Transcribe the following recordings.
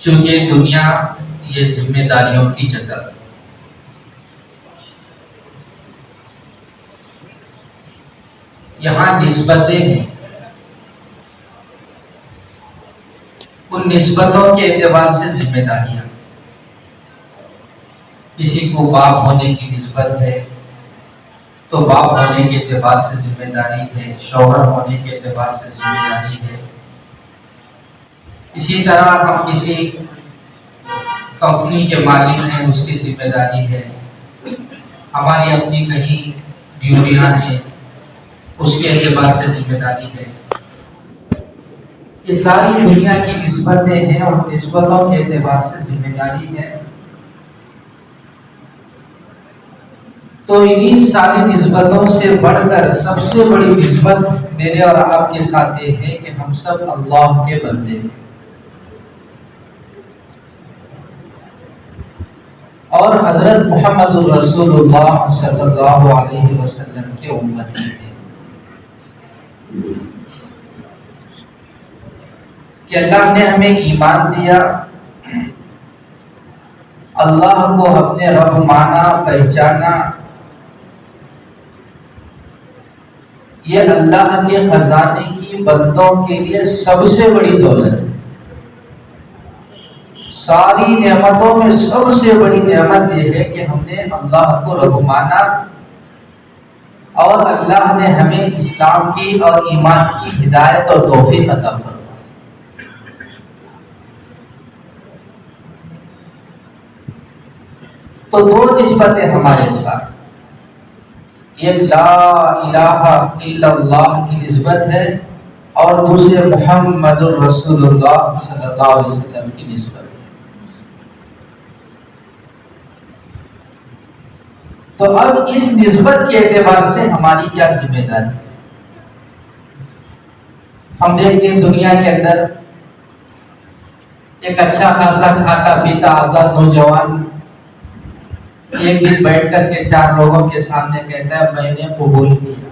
چونکہ دنیا یہ ذمہ داریوں کی جگہ، یہاں نسبتیں ہیں، ان نسبتوں کے اعتبار سے ذمہ داریاں، کسی کو باپ ہونے کی نسبت ہے تو باپ ہونے کے اعتبار سے ذمہ داری ہے، شوہر ہونے کے اعتبار سے ذمہ داری ہے۔ اسی طرح ہم کسی کمپنی کے مالک ہیں، اس کی ذمہ داری ہے، ہماری اپنی کہیں ڈیوٹیاں ہیں، اس کے اعتبار سے ذمہ داری ہے۔ یہ ساری دنیا کی نسبتیں ہیں اور نسبتوں کے اعتبار سے ذمہ داری ہے۔ تو انہیں ساری نسبتوں سے بڑھ کر سب سے بڑی نسبت میرے اور آپ کے ساتھ یہ ہے کہ ہم سب اللہ کے بندے ہیں اور حضرت محمد الرسول اللہ صلی اللہ علیہ وسلم کے امتی ہیں، کہ اللہ نے ہمیں ایمان دیا، اللہ کو ہم نے رب مانا، پہچانا، یہ اللہ کے خزانے کی بندوں کے لیے سب سے بڑی دولت ہے۔ ساری نعمتوں میں سب سے بڑی نعمت یہ ہے کہ ہم نے اللہ کو رب مانا اور اللہ نے ہمیں اسلام کی اور ایمان کی ہدایت اور توفیق عطا فرمائی۔ تو دو نسبتیں ہمارے ساتھ، ایک لا الہ الا اللہ کی نسبت ہے اور دوسرے محمد الرسول اللہ صلی اللہ علیہ وسلم کی نسبت ہے۔ تو اب اس نسبت کے اعتبار سے ہماری کیا ذمہ داری؟ ہم دیکھتے ہیں دنیا کے اندر ایک اچھا خاصا کھاتا پیتا آزاد نوجوان ایک دن بیٹھ کر کے چار لوگوں کے سامنے کہتا ہے میں نے قبول کیا۔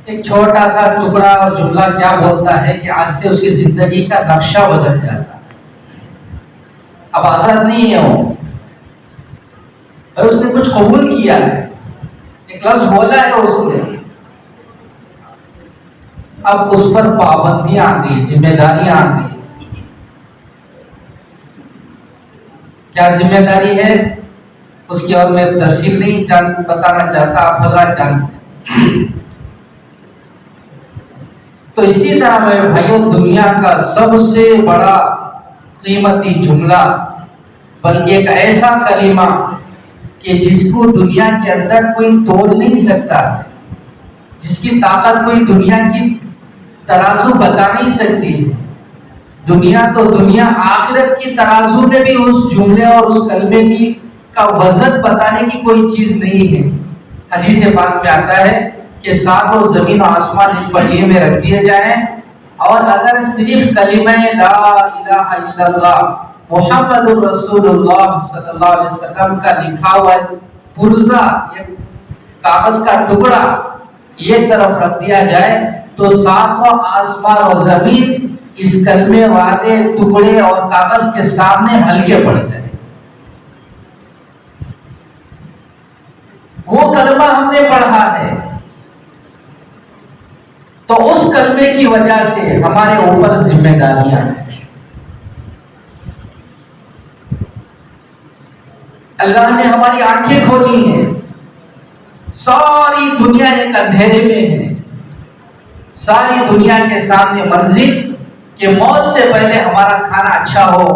ایک چھوٹا سا ٹکڑا اور جملہ کیا بولتا ہے کہ آج سے اس کی زندگی کا نقشہ بدل جاتا ہے، اب آزاد نہیں ہے وہ، اور اس نے کچھ قبول کیا ہے، ایک لفظ بولا ہے اس نے، اب اس پر پابندیاں آ گئی، ذمہ داریاں آ گئی۔ کیا ذمہ داری ہے اس کی اور میں تفصیل نہیں بتانا چاہتا، آپ حضرات جانتے ہیں۔ تو اسی طرح میرے بھائیوں، دنیا کا سب سے بڑا قیمتی جملہ، بلکہ ایک ایسا کلمہ کہ جس کو دنیا کے اندر کوئی توڑ نہیں سکتا، جس کی طاقت کوئی دنیا کی ترازو بتا نہیں سکتی۔ دنیا تو دنیا، آخرت کی ترازو میں بھی اس جملے اور اس کلمے کی کا وزن بتانے کی کوئی چیز نہیں ہے۔ حدیث پاک میں آتا ہے کہ ساتوں زمین و آسمان ایک پلیے میں رکھ دیے جائیں، اور اگر صرف کلمہ لا الہ الا اللہ محمد الرسول اللہ صلی اللہ علیہ وسلم کا لکھا ہوا پرزہ، ایک کاغذ کا ٹکڑا ایک طرف رکھ دیا جائے تو ساتوں آسمان اور زمین اس کلمے والے ٹکڑے اور کاغذ کے سامنے ہلکے پڑ جائے۔ وہ کلمہ ہم نے پڑھا ہے، تو اس کلمے کی وجہ سے ہمارے اوپر ذمہ داریاں ہیں۔ اللہ نے ہماری آنکھیں کھولی ہیں، ساری دنیا ایک اندھیرے میں ہے، ساری دنیا کے سامنے منزل کہ موت سے پہلے ہمارا کھانا اچھا ہو،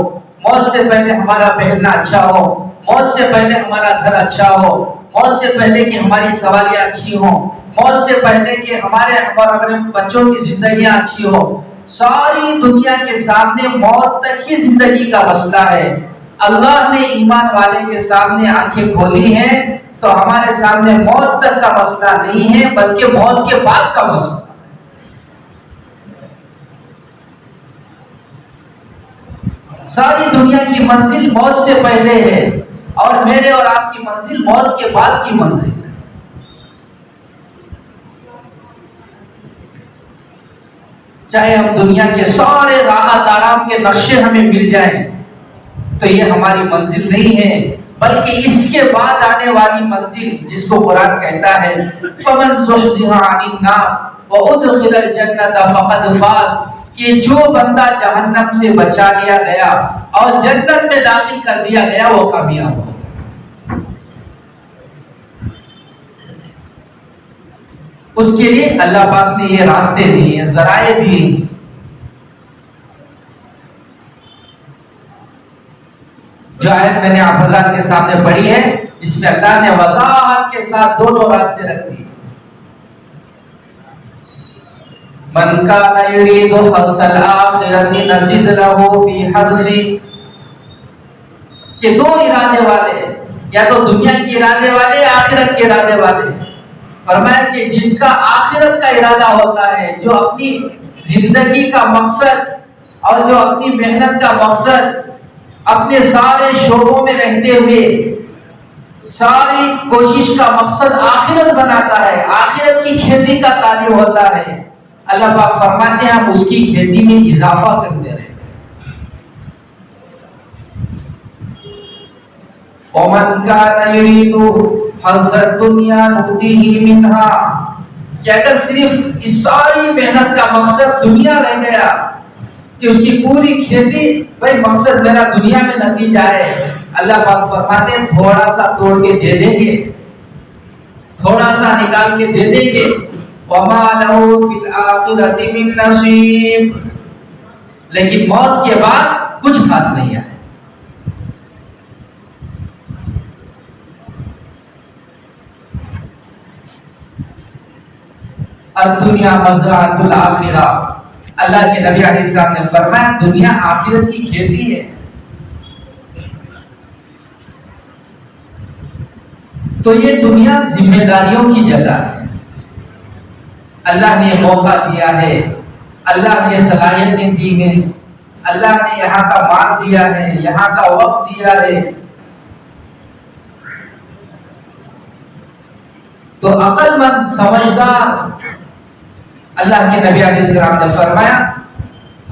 موت سے پہلے ہمارا پہننا اچھا ہو، موت سے پہلے ہمارا گھر اچھا ہو، موت سے پہلے کہ ہماری سواریاں اچھی ہوں، موت سے پہلے کہ ہمارے اور اپنے بچوں کی زندگیاں اچھی ہو۔ ساری دنیا کے سامنے موت تک کی زندگی کا مسئلہ ہے۔ اللہ نے ایمان والے کے سامنے آنکھیں کھولی ہیں تو ہمارے سامنے موت تک کا مسئلہ نہیں ہے، بلکہ موت کے بعد کا مسئلہ۔ ساری دنیا کی منزل موت سے پہلے ہے اور میرے اور آپ کی منزل موت کے بعد کی منزل ہے۔ چاہے ہم دنیا کے سارے راحت آرام کے نقشے ہمیں مل جائیں تو یہ ہماری منزل نہیں ہے، بلکہ اس کے بعد آنے والی منزل جس کو قرآن کہتا ہے فَمَنْ زُحْزِحَ عَنِ النَّارِ وَأُدْخِلَ الْجَنَّةَ فَقَدْ فَازَ، کہ جو بندہ جہنم سے بچا لیا گیا اور جنت میں داخل کر دیا گیا وہ کامیاب ہو۔ اس کے لیے اللہ پاک نے یہ راستے دیے، ذرائع دیے۔ جو آیت میں نے آپ حضرات کے سامنے پڑھی ہے، اس میں اللہ نے وضاحت کے ساتھ دونوں راستے رکھ دیے۔ من کان یرید حرث الآخرۃ نزد لہ فی حرثہ، کہ دو ارادے والے، یا تو دنیا کے ارادے والے یا آخرت کے ارادے والے، فرمایا کہ جس کا آخرت کا ارادہ ہوتا ہے، جو اپنی زندگی کا مقصد اور جو اپنی محنت کا مقصد اپنے سارے شعبوں میں رہتے ہوئے ساری کوشش کا مقصد آخرت بناتا ہے، آخرت کی کھیتی کا طالب ہوتا ہے، اللہ پاک فرماتے ہیں ہم اس کی کھیتی میں اضافہ کرتے رہے۔ وَمَنْ كَانَ يُرِيدُ حَرْثَ الدُّنْيَا نُؤْتِهِ مِنْهَا، کہ اگر صرف اس ساری محنت کا مقصد دنیا رہ گیا کہ اس کی پوری کھیتی بھائی مقصد میرا دنیا میں نتیجہ ہے، اللہ پاک فرماتے ہیں تھوڑا سا توڑ کے دے دیں گے، تھوڑا سا نکال کے دے دیں گے، وَمَا لَهُ فِي الْآخِرَةِ مِن نَصِيبٍ، لیکن موت کے بعد کچھ ہاتھ نہیں آئے۔ الدنیا مزرعۃ الآخرہ، اللہ کے نبی علیہ السلام نے فرمایا دنیا آخرت کی کھیتی ہے۔ تو یہ دنیا ذمہ داریوں کی جگہ ہے، اللہ نے موقع دیا ہے، اللہ نے صلاحیتیں دی ہیں، اللہ نے یہاں کا مال دیا ہے، یہاں کا وقت دیا ہے، تو عقل مند سمجھدار، اللہ کے نبی علیہ السلام نے فرمایا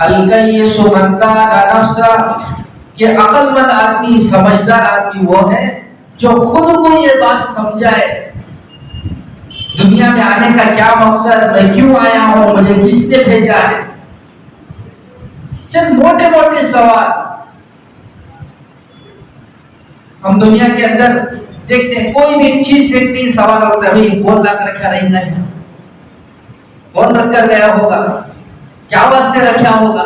الکیس من دان نفسہ، کہ عقل مند آدمی، سمجھدار آدمی وہ ہے جو خود کو یہ بات سمجھائے دنیا میں آنے کا کیا مقصد، میں کیوں آیا ہوں، مجھے کس نے بھیجا ہے۔ چند موٹے موٹے سوال ہم دنیا کے اندر دیکھتے ہیں، کوئی بھی چیز دیکھتے ہی سوال ہوتا ہے کون لا کر رکھا رہے گا، کون رکھ کر گیا ہوگا، کیا واسطے رکھا ہوگا،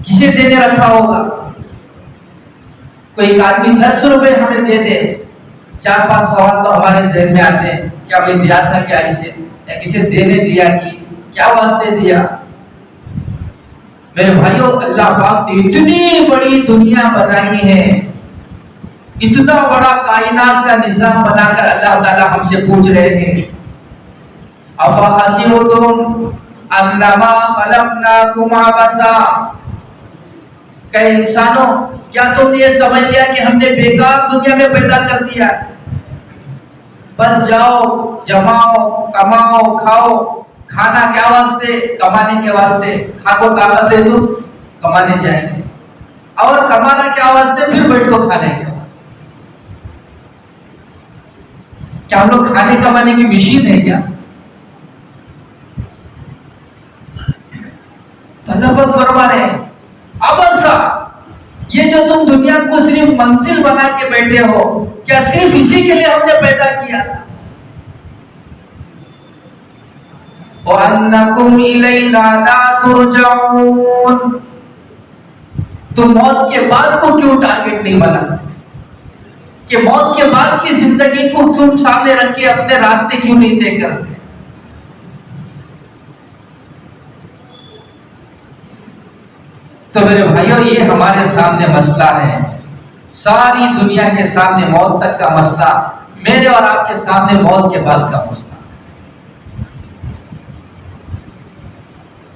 کسے دینے رکھا ہوگا۔ کوئی آدمی 10 روپے ہمیں دے دے، 4-5 سوال تو ہمارے ذہن میں آتے ہیں، کیا میں دیا تھا، کیا اسے یا کسے دینے دیا، کی کیا واسطے دیا۔ میرے بھائیوں، اللہ پاک نے اتنی بڑی دنیا بنائی ہے، اتنا بڑا کائنات کا نظام بنا کر اللہ تعالیٰ ہم سے پوچھ رہے ہیں أَفَحَسِبْتُمْ أَنَّمَا خَلَقْنَاكُمْ عَبَثًا، کہ انسانوں کیا تم نے یہ سمجھ لیا کہ ہم نے بیکار دنیا میں پیدا کر دیا، بس جاؤ جماؤ کماؤ کھاؤ، کھانا کیا واسطے، کمانے کے واسطے، کھاؤ طاقت دے دو کمانے جائیں گے، اور کمانا کیا واسطے، پھر بیٹھو کھانے کے واسطے۔ کیا ہم لوگ کھانے کمانے کی مشین ہے کیا؟ اللہ پر فرما رہے ہیں ابدا، یہ جو تم دنیا کو صرف منزل بنا کے بیٹھے ہو، کیا صرف اسی کے لیے ہم نے پیدا کیا تھا؟ وَأَنَّكُمْ إِلَيْنَا لَا تُرْجَعُونَ، تم موت کے بعد کو کیوں ٹارگٹ نہیں بناتے، کہ موت کے بعد کی زندگی کو تم سامنے رکھ کے اپنے راستے کیوں نہیں طے کرتے؟ تو میرے بھائیوں، یہ ہمارے سامنے مسئلہ ہے، ساری دنیا کے سامنے موت تک کا مسئلہ، میرے اور آپ کے سامنے موت کے بعد کا مسئلہ۔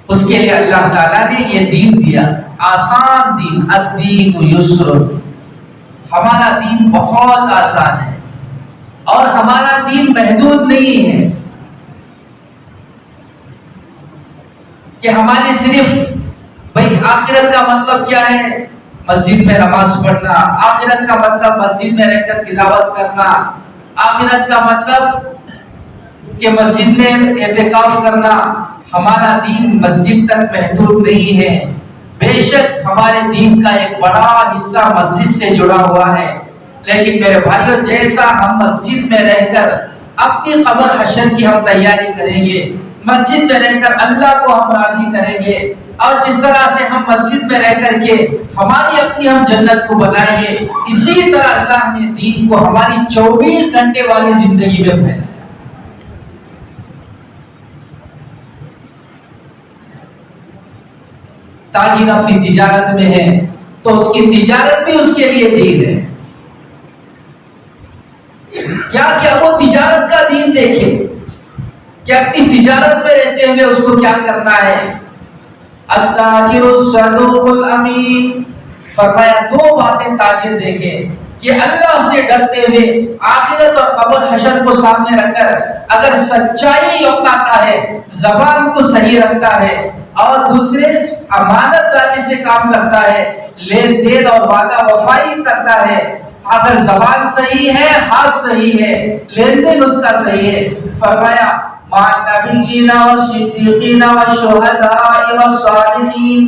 اس کے لیے اللہ تعالیٰ نے یہ دین دیا، آسان دین، الدین یسر، ہمارا دین بہت آسان ہے اور ہمارا دین محدود نہیں ہے۔ کہ ہماری صرف بھائی آخرت کا مطلب کیا ہے؟ مسجد میں نماز پڑھنا، آخرت کا مطلب مسجد میں رہ کر تلاوت کرنا، آخرت کا مطلب کہ مسجد میں اعتکاف کرنا۔ ہمارا دین مسجد تک محدود نہیں ہے، بے شک ہمارے دین کا ایک بڑا حصہ مسجد سے جڑا ہوا ہے، لیکن میرے بھائیوں جیسا ہم مسجد میں رہ کر اپنی قبر حشر کی ہم تیاری کریں گے، مسجد میں رہ کر اللہ کو ہم راضی کریں گے، اور جس طرح سے ہم مسجد میں رہ کر کے ہماری اپنی ہم جنت کو بنائیں گے، اسی طرح اللہ نے دین کو ہماری 24 گھنٹے والی زندگی میں پھیلایا۔ تاجر اپنی تجارت میں ہے تو اس کی تجارت بھی اس کے لیے دین ہے۔ کیا وہ تجارت کا دین دیکھے کہ اپنی تجارت میں رہتے ہوئے اس کو کیا کرنا ہے۔ التاجر الصدوق الامین، فرمایا دو باتیں تاجر دیکھے کہ اللہ سے ڈرتے ہوئے آخرت اور قبر حشر کو سامنے رکھ کر اگر سچائی اپناتا ہے، زبان کو صحیح رکھتا ہے اور دوسرے امانت داری سے کام کرتا ہے، لین دین اور وعدہ وفائی کرتا ہے، اگر زبان صحیح ہے، ہاتھ صحیح ہے، لین دین اس کا صحیح ہے، فرمایا مع النبیین والصدیقین والشہداء والصالحین،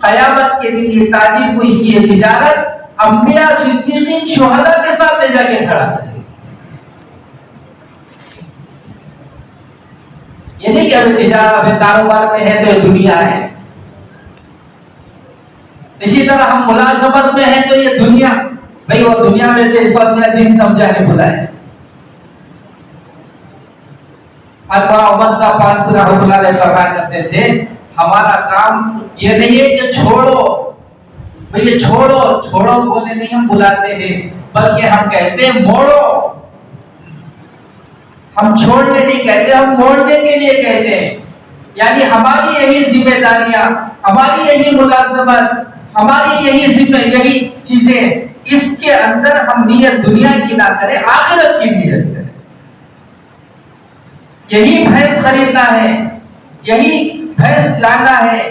قیامت کے دن یہ تاجر کو اس کی تجارت انبیاء صدیقین شہداء کے ساتھ لے جا کے کھڑا کرے۔ یہ نہیں کہ ابھی تجارت ابھی کاروبار میں ہے تو یہ دنیا ہے، اسی طرح ہم ملازمت میں ہیں تو یہ دنیا، بھائی وہ دنیا میں تو اس وقت دین سمجھانے بلائے۔ علامہ عمر صاحب پانپور رحمۃ اللہ علیہ فرمایا کرتے تھے ہمارا کام یہ نہیں ہے کہ چھوڑو، بھائی یہ چھوڑو چھوڑو بولے نہیں ہم بلاتے ہیں، بلکہ ہم کہتے ہیں موڑو۔ ہم چھوڑنے نہیں کہتے، ہم موڑنے کے لیے کہتے ہیں، یعنی ہماری یہی ذمہ داریاں، ہماری یہی ملازمت، ہماری یہی چیزیں، اس کے اندر ہم نیت دنیا کی نہ کریں، آخرت کی نیت کریں۔ یہی بھینس خریدنا ہے، یہی بھینس لانا ہے،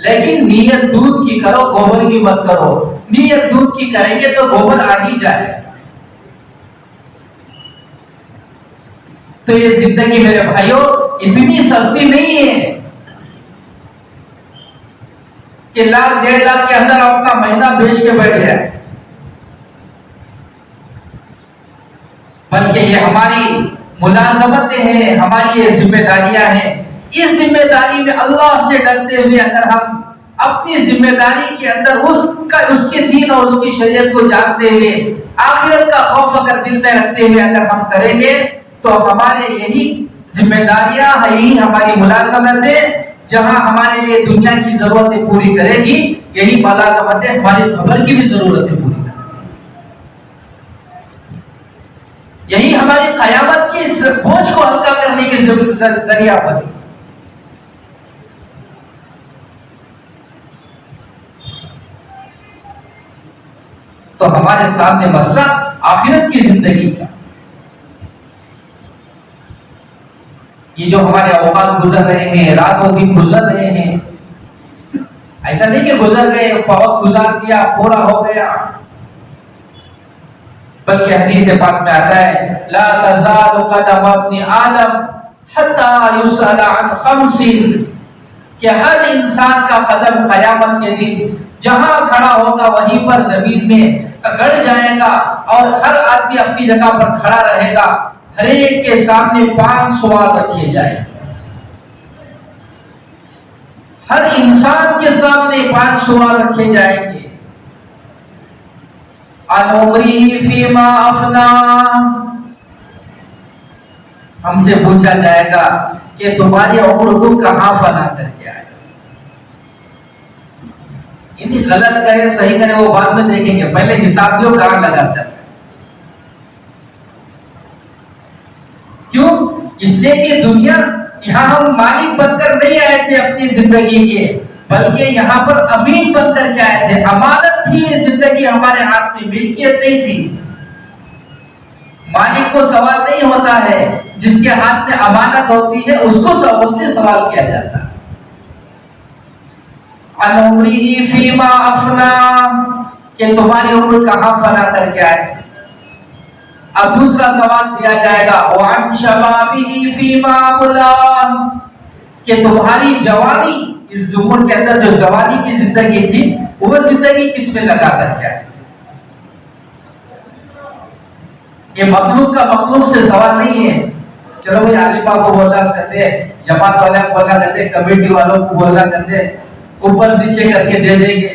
لیکن نیت دودھ کی کرو، گوبر کی مت کرو۔ نیت دودھ کی کریں گے تو گوبر آ ہی جائے۔ تو یہ زندگی میرے بھائیوں اتنی سستی نہیں ہے کہ لاکھ 1.5 لاکھ کے اندر اپنا مہینہ بیچ کے بیٹھ جائے، بلکہ یہ ہماری ملازمتیں ہیں، ہماری یہ ذمہ داریاں ہیں۔ اس ذمہ داری میں اللہ سے ڈرتے ہوئے اگر ہم اپنی ذمہ داری کے اندر اس کے دین اور اس کی شریعت کو جانتے ہوئے آخرت کا خوف اگر دل میں رکھتے ہوئے اگر ہم کریں گے تو ہمارے یہی ذمہ داریاں، یہی ہماری ملازمتیں جہاں ہمارے لیے دنیا کی ضرورتیں پوری کرے گی، یہی ملازمتیں ہماری خبر کی بھی ضرورتیں پوری کریں گی، یہی ہماری قیامت کی بوجھ کو ہلکا کرنے کے ذریعہ بنے۔ تو ہمارے سامنے مسئلہ آخرت کی زندگی کا، یہ جو ہمارے اوقات گزر رہے ہیں، رات و دن گزر رہے ہیں، ایسا نہیں کہ گزر گئے، وقت گزار دیا پورا ہو گیا، بلکہ حدیث پاک میں آتا ہے لا تزال قدم ابن آدم حتی یسأل عن 5، کہ ہر انسان کا قدم قیامت کے دن جہاں کھڑا ہوگا وہیں پر زمین میں گڑ جائے گا، اور ہر آدمی اپنی جگہ پر کھڑا رہے گا، ہر ایک کے سامنے 5 سوال رکھے جائیں گے، ہر انسان کے سامنے 5 سوال رکھے جائیں گے۔ عن عمره فيما افنا، ہم سے پوچھا جائے گا کہ تمہاری عمر کو کہاں فنا کر کے آئے، یعنی غلط کرے صحیح کرے وہ بعد میں دیکھیں گے، پہلے حساب جو کہاں لگاتا ہے۔ کیوں؟ اس لیے کہ دنیا یہاں ہم مالک بن کر نہیں آئے تھے اپنی زندگی کے، بلکہ یہاں پر امین بن کر کے آئے تھے، امانت تھی یہ زندگی ہمارے ہاتھ میں، ملکیت نہیں تھی۔ مالک کو سوال نہیں ہوتا ہے، جس کے ہاتھ میں امانت ہوتی ہے اس سے سوال کیا جاتا ہے۔ عن عمره فیما افنا، کہ تمہاری عمر کہاں فنا کر کے آئے. اب دوسرا سوال دیا جائے گا وعن شبابه فیما ابلا، کہ تمہاری جوانی، اس عمر کے اندر جو جوانی کی زندگی تھی وہ زندگی کس میں لگا کر کے آئے. یہ مخلوق کا مخلوق سے سوال نہیں ہے. چلو بھائی عالمہ کو بولا کرتے، جماعت والے کو بولا کرتے، کمیٹی والوں کو بولا کرتے، اوپر نیچے کر کے دے دیں گے.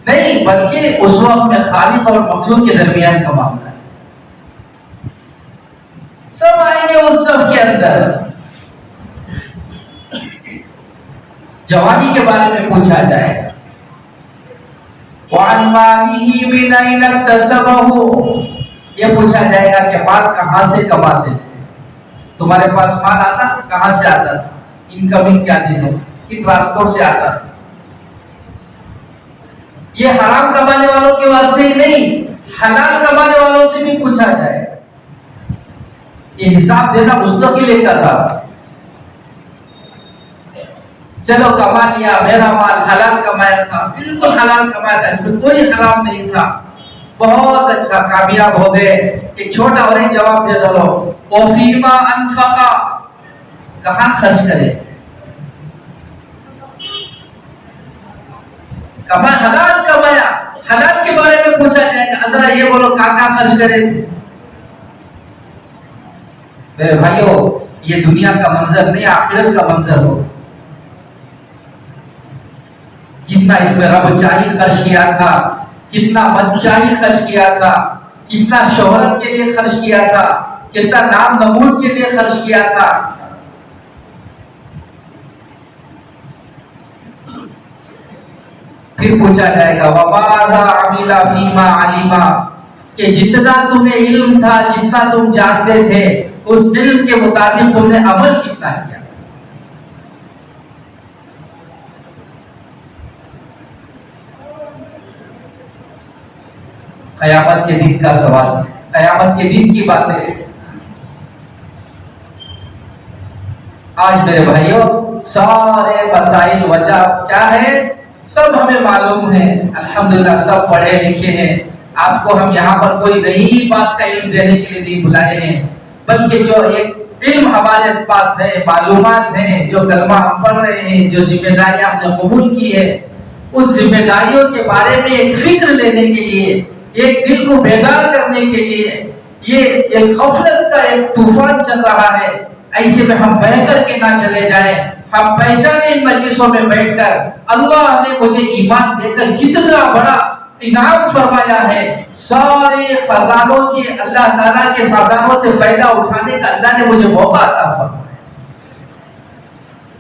نہیں، بلکہ اس وقت میں خالق اور مخلوق کے درمیان کا معاملہ ہے. سب آئیں گے اس سب کے اندر. جوانی کے بارے میں پوچھا جائے گا وعن ماله من اين اكتسبه، یہ پوچھا جائے گا کہ مال کہاں سے کماتے تھے. تمہارے پاس مال آتا کہاں سے آتا تھا، انکمنگ کیا تھی، کن راستوں سے آتا تھا. یہ حرام کمانے والوں کے واسطے ہی نہیں، حلال کمانے والوں سے بھی پوچھا جائے گا. یہ حساب دینا مستقل کا تھا. چلو کما لیا، میرا مال حلال کمایا تھا، بالکل حلال کمایا تھا، اس میں کوئی حرام نہیں تھا، بہت اچھا کامیاب ہو گئے. ایک چھوٹا اور ایک جواب دے دو وفیما انفقا، کہاں خرچ کرے. حلال کمایا، حلال کے بارے میں پوچھا جائے گا ذرا یہ بولو کہاں خرچ کرے. میرے بھائیو، یہ دنیا کا منظر نہیں، آخرت کا منظر ہو. کتنا اس میں رب چاہی خرچ کیا تھا، کتنا من چاہی خرچ کیا تھا، کتنا شہرت کے لیے خرچ کیا تھا، کتنا نام نمود کے لیے خرچ کیا تھا. پھر پوچھا جائے گا وَمَاذَا عَمِلَ فِيمَا عَلِمَ، کہ جتنا تمہیں علم تھا، جتنا تم جانتے تھے، اس علم کے مطابق تم نے عمل کتنا کیا. قیامت کے دن کا سوال، قیامت کے دن کی باتیں. آج میرے بھائیوں سارے مسائل وجہ کیا ہے سب ہمیں معلوم ہے، الحمدللہ سب پڑھے لکھے ہیں. آپ کو ہم یہاں پر کوئی نئی بات کا علم دینے کے لیے نہیں بلائے ہیں، بلکہ جو ایک علم ہمارے پاس ہے، معلومات ہیں، جو کلمہ ہم پڑھ رہے ہیں، جو ذمہ داریاں ہم نے قبول کی ہے، اس ذمہ داریوں کے بارے میں ایک فکر لینے کے لیے، ایک دل کو بیدار کرنے کے لیے یہ ایک غفلت کا ایک طوفان چل رہا ہے. ایسے میں ہم بہ کر کے نہ چلے جائیں. ہم پہچانے ان مجلسوں میں بیٹھ کر اللہ نے مجھے ایمان دے کر کتنا بڑا انعام فرمایا ہے. سارے خزانوں کے اللہ تعالیٰ کے خزانوں سے فائدہ اٹھانے کا اللہ نے مجھے موقع عطا فرمایا.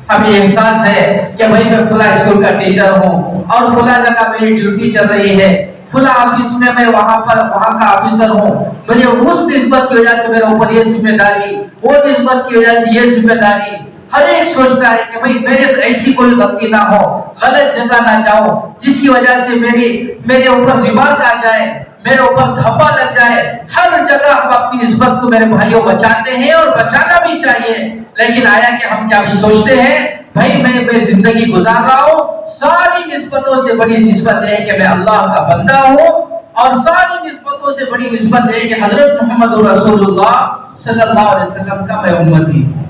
ہمیں احساس ہے کہ بھائی میں فلاں اسکول کا ٹیچر ہوں اور فلاں جگہ میری ڈیوٹی چل رہی ہے، فلاں آفس میں وہاں کا آفیسر ہوں، مجھے اس نسبت کی وجہ سے میرے اوپر یہ ذمہ داری، وہ نسبت کی وجہ سے یہ ذمہ داری. ہر ایک سوچتا ہے کہ بھائی میرے ایسی کوئی غلطی نہ ہو، غلط جگہ نہ جاؤ جس کی وجہ سے میرے اوپر ریمارک آ جائے، میرے اوپر دھپا لگ جائے. ہر جگہ ہم اپنی نسبت کو میرے بھائیوں بچاتے ہیں اور بچانا بھی چاہیے. لیکن آیا کہ ہم کیا بھی سوچتے ہیں بھائی میں زندگی گزار رہا ہوں، ساری نسبتوں سے بڑی نسبت ہے کہ میں اللہ کا بندہ ہوں، اور ساری نسبتوں سے بڑی نسبت ہے کہ حضرت محمد رسول اللہ صلی اللہ علیہ وسلم کا میں امتی ہوں.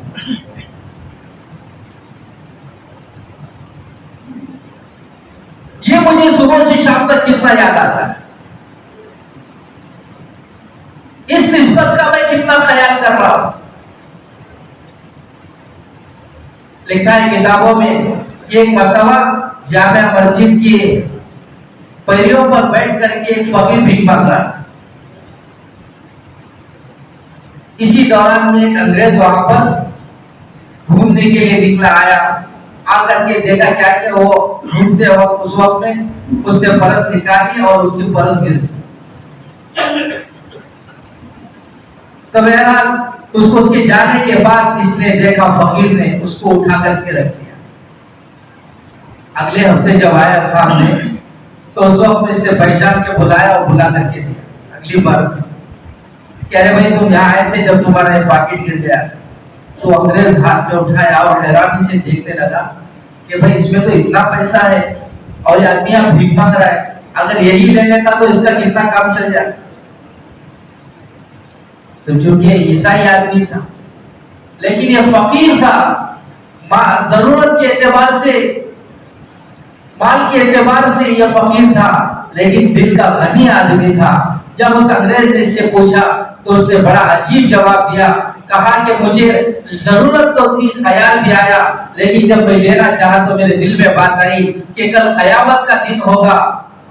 یہ مجھے صبح سے شام تک کتنا یاد آتا ہے، اس نسبت کا میں کتنا خیال کر رہا ہوں. لکھا ہے کتابوں میں ایک مرتبہ جامع مسجد کی پہلیوں پر بیٹھ کر کے ایک فقیر بھیک مانگ رہا. اسی دوران میں ایک انگریز وہاں پر گھومنے کے لیے نکلا آیا. آ کر کے دیکھا کیا کہ وہ گھومتے وقت اس وقت میں اس نے فرض نکالی اور اس کی فرض گر گئی. تو بہرحال اس کو اس کے جانے کے بعد اس نے دیکھا فقیر نے اس کو اٹھا کر کے رکھ دیا. اگلے ہفتے جب آیا سامنے تو اس وقت میں اس نے پہچان کے بلایا اور بلا کر کے دیا. اگلی بار کہہ رہے بھائی تم یہاں آئے تھے جب تمہارا یہ پاکٹ گر گیا. تو انگریز ہاتھ میں اٹھایا اور حیرانی سے دیکھنے لگا کہ بھائی اس میں تو اتنا پیسہ ہے اور یہ آدمی اب بھیک مانگ رہا ہے، اگر یہی لے لیتا تو اس کا کتنا کام چل جائے۔ تو چونکہ عیسائی آدمی تھا لیکن یہ فقیر تھا، ضرورت کے اعتبار سے، مال کے اعتبار سے یہ فقیر تھا، لیکن دل کا غنی آدمی تھا۔ جب اس انگریز نے اس سے پوچھا تو اس نے بڑا عجیب جواب دیا، کہا کہ مجھے ضرورت تو تھی، خیال بھی آیا، لیکن جب میں لینا چاہا تو میرے دل میں بات آئی کہ کل قیامت کا دن ہوگا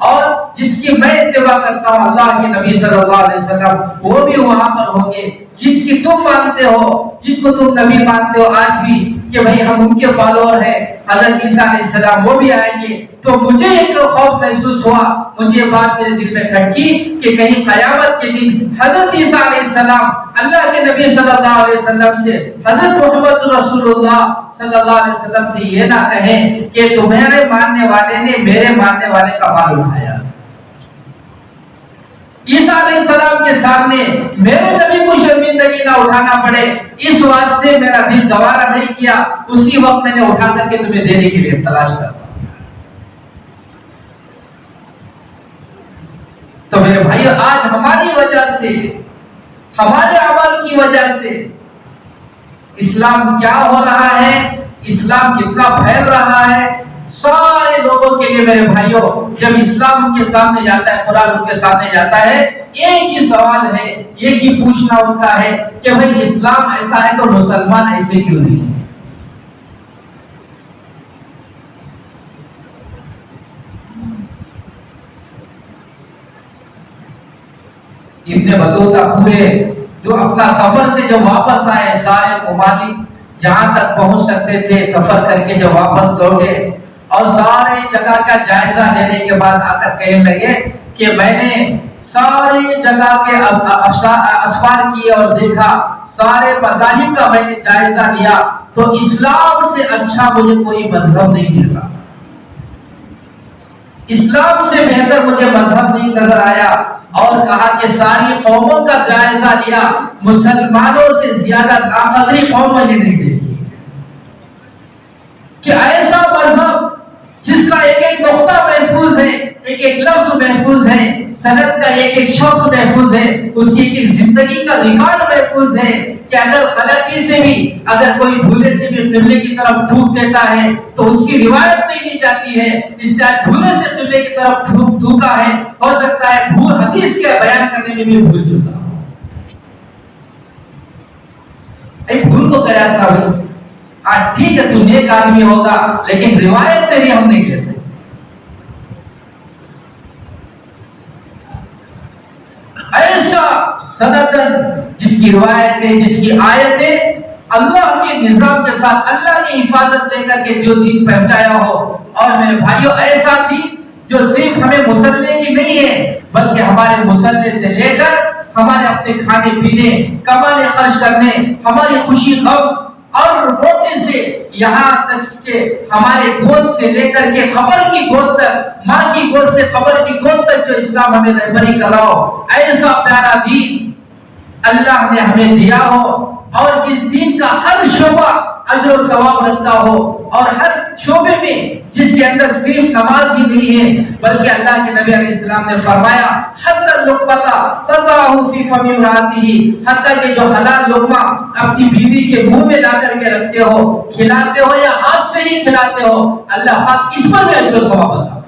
اور جس کی میں اتباع کرتا ہوں اللہ کے نبی صلی اللہ علیہ وسلم، وہ بھی وہاں پر ہوں گے، جن کی تم مانتے ہو، جن کو تم نبی مانتے ہو آج بھی کہ بھائی ہم ان کے فالوور ہیں، حضرت عیسیٰ علیہ السلام وہ بھی آئیں گے۔ تو مجھے ایک خوف محسوس ہوا، مجھے یہ بات میرے دل میں کھٹکی کہ کہیں قیامت کے دن حضرت عیسیٰ علیہ السلام اللہ کے نبی صلی اللہ علیہ وسلم سے، حضرت محمد رسول اللہ صلی اللہ علیہ وسلم سے یہ نہ کہیں کہ تمہارے ماننے والے نے میرے ماننے والے کا مال اٹھایا۔ عیسیٰ علیہ السلام کے سامنے میرے نبی کو شرمندگی نہ اٹھانا پڑے، اس واسطے میرا دل گوارا نہیں کیا، اسی وقت میں نے اٹھا کر کے تمہیں دینے کے لیے تلاش کر۔ تو میرے بھائی آج ہماری وجہ سے، ہمارے عمل کی وجہ سے اسلام کیا ہو رہا ہے، اسلام کتنا پھیل رہا ہے۔ سارے لوگوں کے لیے میرے بھائیوں، جب اسلام ان کے سامنے جاتا ہے، قرآن ان کے سامنے جاتا ہے، ایک ہی سوال ہے، ایک ہی پوچھنا ان کا ہے کہ بھائی اسلام ایسا ہے تو مسلمان ایسے کیوں نہیں؟ ابن بطوطہ پورے جو اپنا سفر سے جب واپس آئے، سارے ممالک جہاں تک پہنچ سکتے تھے سفر کر کے جب واپس لوٹے اور سارے جگہ کا جائزہ لینے کے بعد آ کر کہنے لگے کہ میں نے ساری جگہ کے اسفار کیے اور دیکھا، سارے مذاہب کا میں نے جائزہ لیا، تو اسلام سے اچھا مجھے کوئی مذہب نہیں مل رہا، اسلام سے بہتر مجھے مذہب نہیں نظر آیا۔ اور کہا کہ ساری قوموں کا جائزہ لیا، مسلمانوں سے زیادہ طاقتور قوم میں نے نہیں دیکھی کہ ایسا مذہب جس کا ایک ایک نقطہ محفوظ ہے، ایک ایک لفظ محفوظ ہے، سند کا ایک ایک شخص محفوظ ہے، اس کی ایک ایک زندگی کا ریکارڈ محفوظ ہے کہ اگر غلطی سے بھی، اگر کوئی بھولے سے بھی قبلے کی طرف تھوک دیتا ہے تو اس کی روایت نہیں لی جاتی ہے، اس نے بھولے سے قبلے کی طرف تھوکا ہے، ہو سکتا ہے بھول حدیث کے بیان کرنے میں بھی بھول چکا ہو۔ بھول تو کیا سا ٹھیک ہے تو نیک آدمی ہوگا لیکن روایت تیری ہم نہیں لے سکتے۔ ایسا صدقن جس کی روایتیں، جس کی آیتیں اللہ کے نظام کے ساتھ اللہ کی حفاظت دے کر کے جو دین پہنچایا ہو، اور میرے بھائیوں ایسا دین جو صرف ہمیں مسلح کی نہیں ہے بلکہ ہمارے مسلح سے لے کر ہمارے اپنے کھانے پینے، کمانے خرچ کرنے، ہماری خوشی غم اور روٹی سے یہاں تک کہ ہمارے گود سے لے کر کے قبر کی گود تک، ماں کی گود سے قبر کی گود تک جو اسلام ہمیں رہبری کر رہا ہو، ایسا پیارا دین اللہ نے ہمیں دیا ہو، اور جس دین کا ہر شعبہ اجر و ثواب رکھتا ہو، اور ہر شعبے میں جس کے اندر صرف نماز ہی نہیں ہے بلکہ اللہ کے نبی علیہ السلام نے فرمایا حتی اللقمۃ تضعہ فی فم امرأتہ، حتیٰ کہ جو حلال لقمہ اپنی بیوی کے منہ میں لا کر کے رکھتے ہو، کھلاتے ہو یا ہاتھ سے ہی کھلاتے ہو، اللہ پاک اس پر بھی اجر و ثواب دیتا ہے۔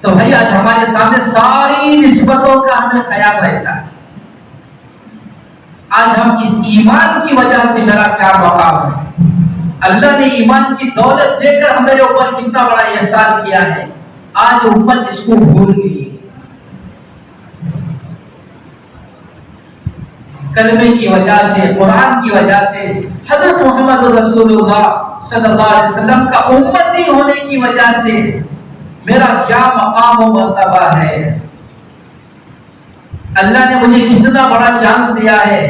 تو بھائی آج ہمارے سامنے ساری نسبتوں کا ہمیں خیال رہتا ہے۔ آج ہم اس ایمان کی وجہ سے میرا کیا مقام ہے، اللہ نے ایمان کی دولت دے کر ہمارے اوپر کتنا بڑا احسان کیا ہے، آج امت اس کو بھول گئی۔ کلمے کی وجہ سے، قرآن کی وجہ سے، حضرت محمد رسول اللہ صلی اللہ علیہ وسلم کا امتی ہونے کی وجہ سے میرا کیا مقام و مرتبہ ہے، اللہ نے مجھے کتنا بڑا چانس دیا ہے۔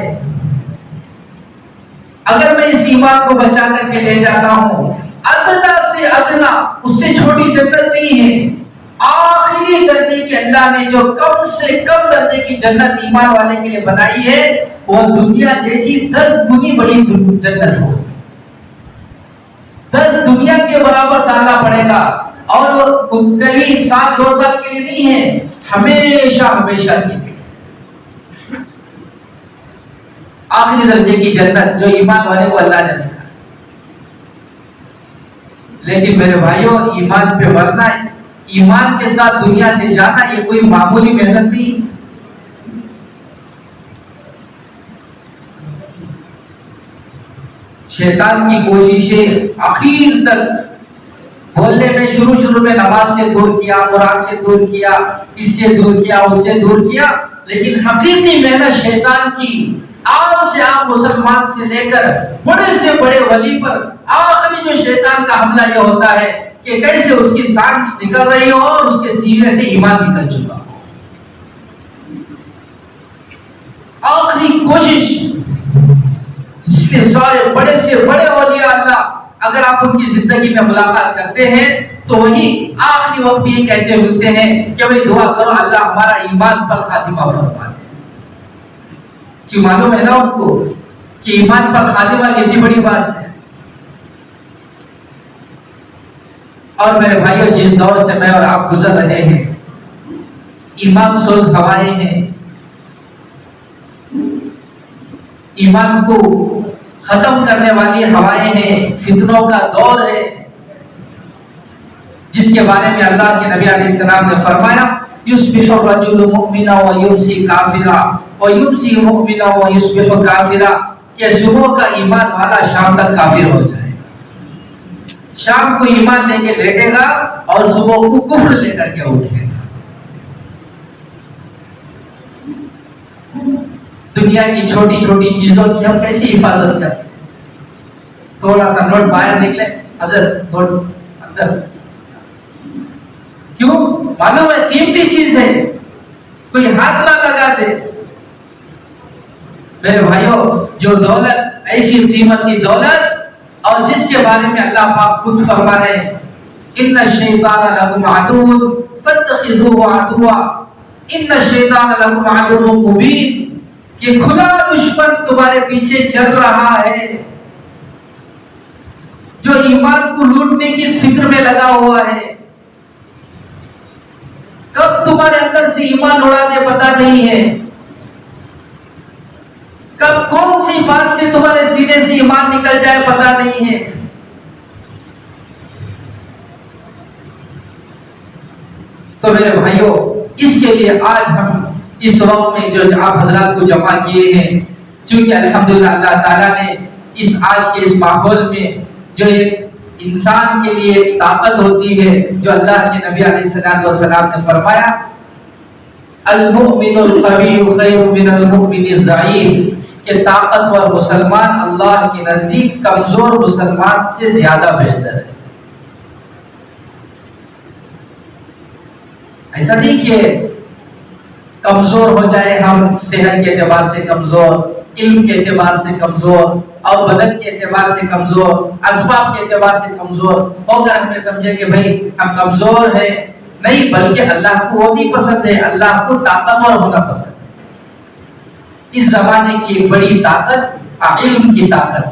اگر میں اس ایمان کو بچا کر کے لے جاتا ہوں، ادنا سے ادنا، اس سے چھوٹی جنت نہیں ہے، آخری درجے کی اللہ نے جو کم سے کم درجے کی جنت ایمان والے کے لیے بنائی ہے، وہ دنیا جیسی 10 گنی بڑی جنت ہو، 10 دنیا کے برابر ڈالنا پڑے گا، اور وہ کبھی 1-2 سال کے لیے نہیں ہے، ہمیشہ ہمیشہ کے لیے آخری درجے کی جنت جو ایمان والے کو اللہ نے لکھا۔ لیکن میرے بھائیوں، ایمان پہ مرنا ہے، ایمان کے ساتھ دنیا سے جانا، یہ کوئی معمولی محنت نہیں۔ شیطان کی کوششیں آخر تک بولنے میں شروع میں نماز سے دور کیا، قرآن سے دور کیا، اس سے دور کیا، اس سے دور کیا، لیکن حقیقی محنت شیطان کی عام سے عام مسلمان سے لے کر بڑے سے بڑے ولی پر آخری جو شیطان کا حملہ یہ ہوتا ہے کہ کیسے اس کی سانس نکل رہی ہو اور اس کے سینے سے ایمان نکل چکا ہو۔ آخری کوشش جس کے سارے بڑے سے بڑے اولیاء اللہ اگر آپ ان کی زندگی میں ملاقات کرتے ہیں تو وہی آخری وقت یہ کہتے ملتے ہیں کہ بھئی دعا کرو اللہ ہمارا ایمان پر خاتمہ فرما دے۔ جی معلوم ہے نا ان کو کہ ایمان پر خاتمہ کتنی بڑی بات ہے۔ اور میرے بھائیوں، جس دور سے میں اور آپ گزر رہے ہیں، ایمان سوز ہوائیں ہیں، ایمان کو ختم کرنے والی ہوائیں ہیں، فتنوں کا دور ہے، جس کے بارے میں اللہ کے نبی علیہ السلام نے فرمایا یصبح الرجل مؤمنا ویمسی کافرا ویمسی مؤمنا ویصبح کافرا، کہ صبح کا ایمان والا شام تک کافر ہو جائے، شام کو ایمان لے کے لیٹے گا اور صبح کو کفر لے کر کے اٹھے گا۔ دنیا کی چھوٹی چھوٹی چیزوں کی ہم کیسی حفاظت کریں؟ تھوڑا سا نوٹ باہر نکلے، حضرت نوٹ اندر، کیوں؟ معلوم ہے قیمتی چیز ہے، کوئی ہاتھ نہ لگا دے۔ میرے بھائیوں، جو دولت ایسی قیمت کی دولت اور جس کے بارے میں اللہ پاک خود فرما رہے ہیں ان الشیطان لکم عدو فاتخذوه عدوا ان الشیطان لکم عدو مبین، کہ کھلا دشمن تمہارے پیچھے چل رہا ہے، جو ایمان کو لوٹنے کی فکر میں لگا ہوا ہے، کب تمہارے اندر سے ایمان اڑا دے پتا نہیں ہے، کب کون سی بات سے تمہارے سینے سے ایمان نکل جائے پتا نہیں ہے۔ تو میرے بھائیوں، اس کے لیے آج ہم اس وقت میں جو آپ حضرات کو جمع کیے ہیں، چونکہ الحمدللہ اللہ تعالیٰ نے اس آج کے اس ماحول میں جو ایک انسان کے لیے ایک طاقت ہوتی ہے، جو اللہ کے نبی علیہ السلام نے فرمایا المؤمن القوی خیر من المؤمن الضعیف، کہ طاقتور مسلمان اللہ کے نزدیک کمزور مسلمان سے زیادہ بہتر ہے۔ ایسا نہیں کہ کمزور ہو جائے، ہم صحت کے اعتبار سے کمزور، علم کے اعتبار سے کمزور، اور بدن کے اعتبار سے کمزور، اسباب کے اعتبار سے کمزور ہو کر ہمیں سمجھے کہ بھائی ہم کمزور ہیں، نہیں، بلکہ اللہ کو وہ نہیں پسند ہے، اللہ کو طاقتور ہونا پسند ہے۔ اس زمانے کی ایک بڑی طاقت علم کی طاقت،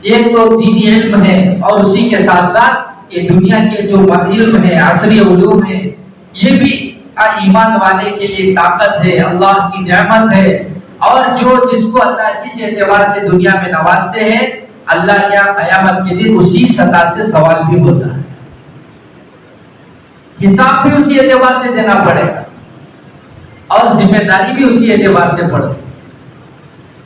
ایک تو دینی علم ہے اور اسی کے ساتھ ساتھ یہ دنیا کے جو علم ہے، عصری علوم ہے، یہ بھی ایمان والے کے لیے طاقت ہے، اللہ کی نعمت ہے، اور جس کو اللہ جس اعتبار سے دنیا میں نوازتے ہیں، اللہ کیا قیامت کے دن اسی سطح سے سوال بھی ہوتا ہے، حساب بھی اسی اعتبار سے دینا پڑے گا اور ذمہ داری بھی اسی اعتبار سے پڑے۔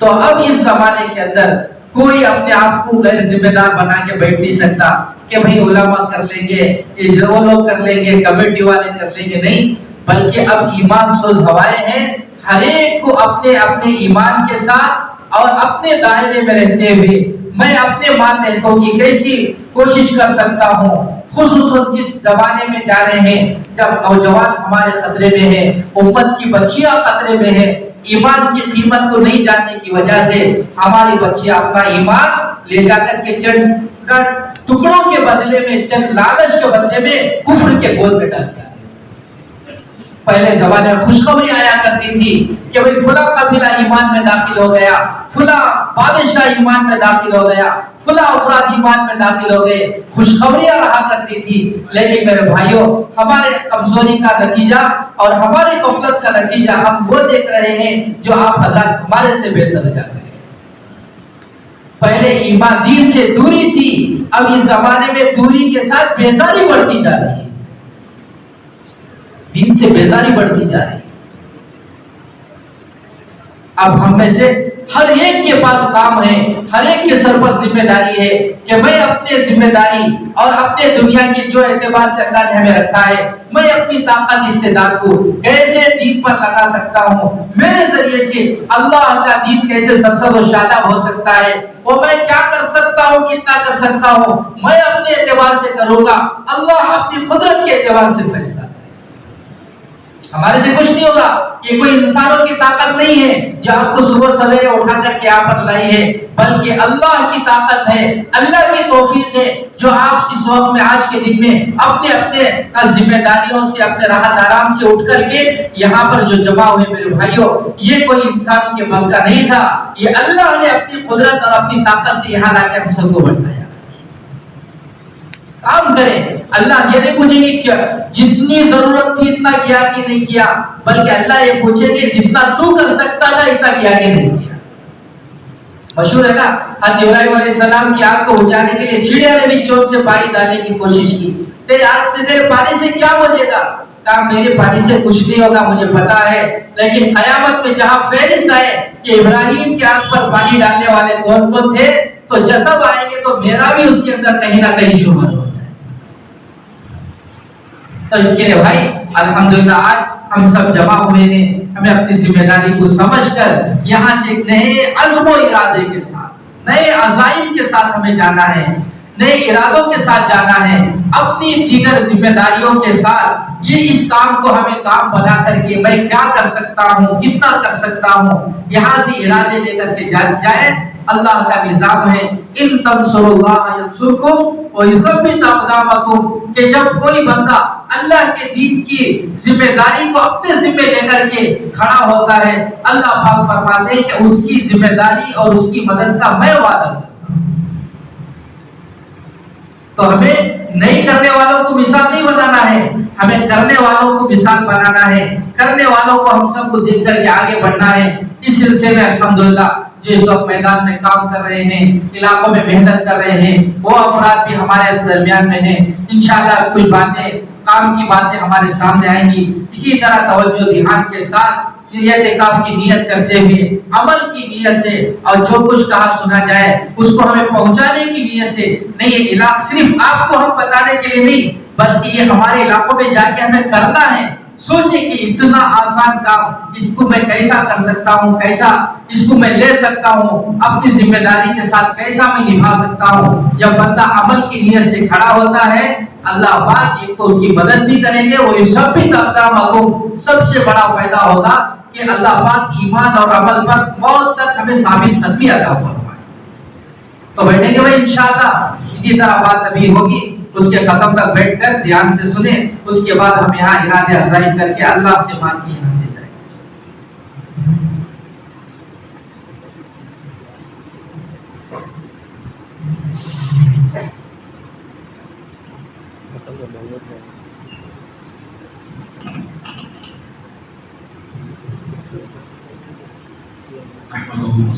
تو اب اس زمانے کے اندر کوئی اپنے آپ کو غیر ذمہ دار بنا کے بیٹھ نہیں سکتا کہ بھائی علماء کر لیں گے، وہ لوگ کر لیں گے، کمیٹی والے کر لیں گے، نہیں، بلکہ اب ایمان سوز ہوائیں ہیں، ہر ایک کو اپنے اپنے ایمان کے ساتھ اور اپنے دائرے میں رہتے ہوئے میں اپنے ماتحتوں کی کیسی کوشش کر سکتا ہوں، خصوصاً جس زمانے میں جا رہے ہیں جب نوجوان ہمارے خطرے میں ہیں، امت کی بچیاں خطرے میں ہیں، ایمان کی قیمت کو نہیں جاننے کی وجہ سے ہماری بچیاں اپنا ایمان لے جا کر کے چند ٹکڑوں کے بدلے میں، چند لالچ کے بدلے میں کفر کے گود میں ڈال دیا۔ پہلے زمانے میں خوشخبری آیا کرتی تھی کہ بھئی فلاں قبیلہ ایمان میں داخل ہو گیا، فلاں بادشاہ ایمان میں داخل ہو گیا، فلاں افراد ایمان میں داخل ہو گئے، خوشخبریاں رہا کرتی تھی. لیکن میرے بھائیوں، ہمارے کمزوری کا نتیجہ اور ہماری غفلت کا نتیجہ ہم وہ دیکھ رہے ہیں جو آپ حضرات ہمارے سے بہتر جانتے ہیں. پہلے ایمان دین سے دوری تھی، اب اس زمانے میں دوری کے ساتھ بیزاری بڑھتی جا رہی ہے. دین سے بیزاری بڑھتی جا رہی ہے. اب ہم میں سے ہر ایک کے پاس کام ہے، ہر ایک کے سر پر ذمہ داری ہے کہ میں اپنے ذمہ داری اور اپنے دنیا کی جو اعتبار سے اللہ نے ہمیں رکھا ہے، میں اپنی طاقت استعداد کو کیسے دین پر لگا سکتا ہوں، میرے ذریعے سے اللہ کا دین کیسے سرسبز و شاداب ہو سکتا ہے، وہ میں کیا کر سکتا ہوں، کتنا کر سکتا ہوں، میں اپنے اعتبار سے کروں گا، اللہ اپنی قدرت کے اعتبار سے فیصلہ. ہمارے سے کچھ نہیں ہوگا. یہ کوئی انسانوں کی طاقت نہیں ہے جو آپ کو صبح سویرے اٹھا کر کے یہاں پر لائی ہے، بلکہ اللہ کی طاقت ہے، اللہ کی توفیق ہے جو آپ اس وقت میں آج کے دن میں اپنے اپنے ذمہ داریوں سے، اپنے راحت آرام سے اٹھ کر کے یہاں پر جو جمع ہوئے میرے بھائیوں، یہ کوئی انسانوں کے بس کا نہیں تھا. یہ اللہ نے اپنی قدرت اور اپنی طاقت سے یہاں لا کے ہم سب کو بٹھایا. کام کریں. اللہ یہ نہیں پوچھیں گے کیا جتنی ضرورت تھی اتنا کیا کہ نہیں کیا، بلکہ اللہ یہ پوچھیں گے جتنا تو کر سکتا تھا اتنا کیا کہ نہیں کیا. مشہور ہے نا، حضرت ابراہیم علیہ السلام کی آگ کو بجھانے کے لیے چڑیا نے بھی چوٹ سے پانی ڈالنے کی کوشش کی. تیرے آگ سے، تیرے پانی سے کیا بچے گا؟ کہا میرے پانی سے کچھ نہیں ہوگا، مجھے پتا ہے، لیکن قیامت میں جہاں فہرست آئے کہ ابراہیم کی آگ پر پانی ڈالنے والے کون کون تھے، تو جب آئیں گے تو میرا بھی اس کے اندر کہیں نہ کہیں شمار ہو. تو اس کے لیے بھائی الحمدللہ آج ہم سب جمع ہوئے ہیں، ہمیں اپنی ذمہ داری کو سمجھ کر یہاں سے نئے عزم و ارادے کے ساتھ، نئے عزائم کے ساتھ ہمیں جانا ہے، نئے ارادوں کے ساتھ جانا ہے، اپنی دیگر ذمہ داریوں کے ساتھ. یہ اس کام کو ہمیں کام بنا کر کے میں کیا کر سکتا ہوں، کتنا کر سکتا ہوں، یہاں سے ارادے لے کر کے جائے. اللہ کا نظام ہے ان تنصروا اللہ ینصرکم ویثبت اقدامکم، کہ جب کوئی بندہ اللہ کے دین کی ذمہ داری کو اپنے ذمہ لے کر کے کھڑا ہوتا ہے، اللہ پاک فرماتے ہیں کہ اس کی ذمہ داری اور اس کی مدد کا میں وعدہ کرتا ہوں. تو ہمیں نہیں کرنے والوں کو مثال نہیں بنانا ہے، ہمیں کرنے والوں کو مثال بنانا ہے، کرنے والوں کو ہم سب کو دیکھ کر کے آگے بڑھنا ہے. اس سلسلے میں الحمدللہ جو اس وقت میدان میں کام کر رہے ہیں، علاقوں میں محنت کر رہے ہیں، وہ افراد بھی ہمارے اس درمیان میں ہیں. انشاءاللہ کچھ باتیں، کام کی باتیں ہمارے سامنے آئیں گی. اسی طرح توجہ دھیان کے ساتھ اعتکاف کی نیت کرتے ہوئے، عمل کی نیت سے، اور جو کچھ کہا سنا جائے اس کو ہمیں پہنچانے کی نیت سے نہیں. یہ علاقہ صرف آپ کو ہم بتانے کے لیے نہیں، بلکہ یہ ہمارے علاقوں میں جا کے ہمیں کرنا ہے. سوچیں کہ اتنا آسان کام، اس کو میں کیسا کر سکتا ہوں، کیسا اس کو میں لے سکتا ہوں، اپنی ذمہ داری کے ساتھ کیسا میں نبھا سکتا ہوں. جب بندہ عمل کی نیت سے کھڑا ہوتا ہے، اللہ پاک ایک تو اس کی مدد بھی کریں گے، وہ سب بھی سب سے بڑا فائدہ ہوگا کہ اللہ پاک ایمان اور عمل پر موت تک ہمیں ثابت قدمی عطا فرمائے. تو بیٹھیں گے بھائی انشاءاللہ. اسی طرح بات ابھی ہوگی، اس کے ختم تک بیٹھ کر دھیان سے سنیں، اس کے بعد ہم یہاں ارادے عزائم کر کے اللہ سے مانگ کے یہاں سے جائیں.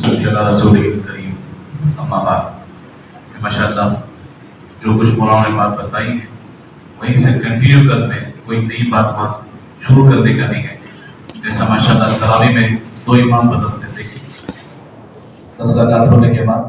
صلی اللہ رسول کریم. اما بعد، ماشاءاللہ جو کچھ مولانا نے بات بتائی ہے وہیں سے کنٹینیو کرتے ہیں، کوئی نئی بات وہاں سے شروع کرنے کا نہیں ہے. جیسا ماشاءاللہ تراویح میں 2 امام بدلتے تھے، 10 رکعت ہونے کے بعد